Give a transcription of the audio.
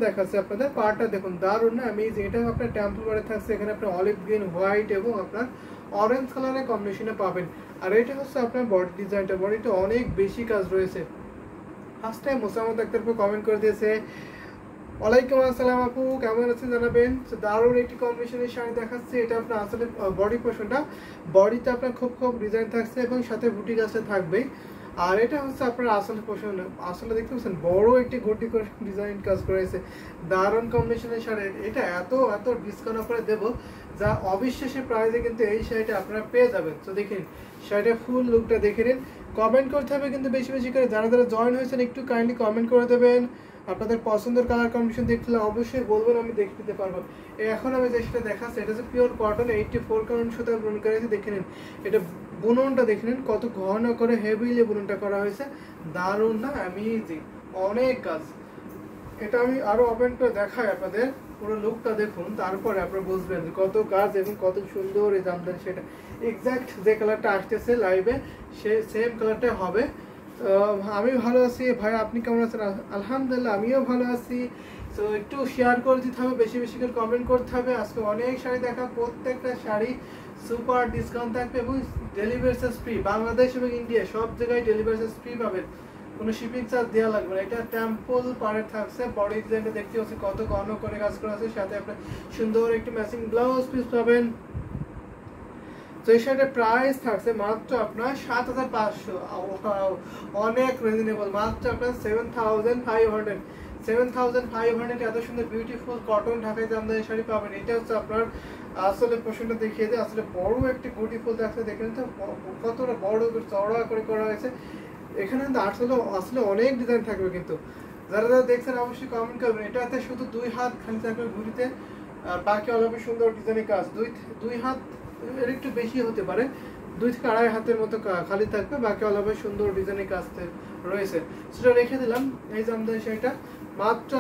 দেখাচ্ছে আপনাদের পার্টটা দেখুন দারুণ না। আমি এটা আপনার টেম্পল করে থাকছে, এখানে আপনার অলিভ গ্রিন, হোয়াইট এবং আপনার অরেঞ্জ কালারের কম্বিনেশনে পাবেন। আর এটা হচ্ছে আপনার বডি ডিজাইনটা, বডিটা অনেক বেশি কাজ রয়েছে। First time Mosammad Akhtar comment করে দিয়েছে, ওয়ালাইকুম আসসালাম আপু, কেমন আছেন জানাবেন। দারুণ একটি কম্বিনেশনের শাড়ি দেখাচ্ছে। এটা আপনার আসলে বডি পোর্শনটা, বডিতে আপনার খুব খুব ডিজাইন থাকছে এবং সাথে বুটি গাছে থাকবে। আর এটা হচ্ছে আপনার আসলে পোর্শন, আসলে দেখতে পাচ্ছেন বড় একটি গুটি করে ডিজাইন কাজ করেছে। দারুণ কম্বিনেশনের শাড়ি, এটা এত এত ডিসকাউন্ট অফারে দেবো যা অবিশ্বাসের প্রাইসে কিন্তু এই শাড়িটা আপনারা পেয়ে যাবেন। তো দেখেন শাড়িটা ফুল লুকটা দেখে নিন। কমেন্ট করতে হবে কিন্তু বেশি বেশি করে, যারা যারা জয়েন হয়েছেন একটু কাইন্ডলি কমেন্ট করে দেবেন। আপনাদের পছন্দের কালার কম্বিনেশন দেখলে অবশ্যই বলবেন, আমি দেখে দিতে পারবো। এখন আমি যেটা দেখাচ্ছি এটা হচ্ছে পিওর কটন, 84 কারণ সুতা বুনন করা হয়েছে। দেখে নিন এটা বুননটা, দেখে নিন কত ঘন করে হেভিলি বুননটা করা হয়েছে। দারুণ না, অ্যামেজিং, অনেক কাজ। এটা আমি আরো ওপেন করে দেখাই আপনাদের, পুরো লুকটা দেখুন, তারপরে আপনারা বুঝবেন কত কাজ এবং কত সুন্দর এই জামদানি। সেটা এক্স্যাক্ট যে কালারটা আসতেছে লাইভে সে সেম কালারটা হবে। আমি ভালো আছি ভাই, আপনি কেমন আছেন? আলহামদুলিল্লাহ আমিও ভালো আছি। তো একটু শেয়ার করে দিতে হবে, বেশি বেশি করে কমেন্ট করতে হবে। আজকে অনেক শাড়ি দেখা, প্রত্যেকটা শাড়ি সুপার ডিসকাউন্ট থাকবে এবং ডেলিভারি চার্জ ফ্রি। বাংলাদেশ এবং ইন্ডিয়া সব জায়গায় ডেলিভারি চার্জ ফ্রি পাবেন, কোনো শিপিং চার্জ দেওয়া লাগবে না। এটা টেম্পল পাড়ে থাকছে, বডি ডিজাইনটা দেখতে হচ্ছে কত ঘন করে কাজ করা আছে, সাথে আপনার সুন্দর একটি ম্যাচিং ব্লাউজ পিস পাবেন। তো এই শাড়িটার প্রাইস থাকছে মাত্র আপনার 7500, অনেক রিজনেবল, মাত্র আপনার 7500। 7500 এত সুন্দর বিউটিফুল কটন ঢাকাই জামদানি শাড়ি পাবেন। এটা হচ্ছে আপনার আসলে পোর্শনটা দেখিয়ে দেয়, আসলে বড় একটি বিউটিফুল থাকছে। দেখেন তো কতটা বড় চওড়া করে করা হয়েছে। এখানে কিন্তু আসলে আসলে অনেক ডিজাইন থাকবে, কিন্তু যারা যারা দেখছেন অবশ্যই কমেন্ট করবেন। এটাতে শুধু 2 হাত খালি থাকবে ঘুরিতে, আর বাকি অলপ সুন্দর ডিজাইনের কাজ। দুই হাত এর একটু বেশি হতে পারে, 2 থেকে আড়াই হাতের মতো খালি থাকবে, বাকি অলপ সুন্দর ডিজাইনের কাজ রয়েছে। সেটা রেখে দিলাম। এই জামদানি শাড়িটা মাত্র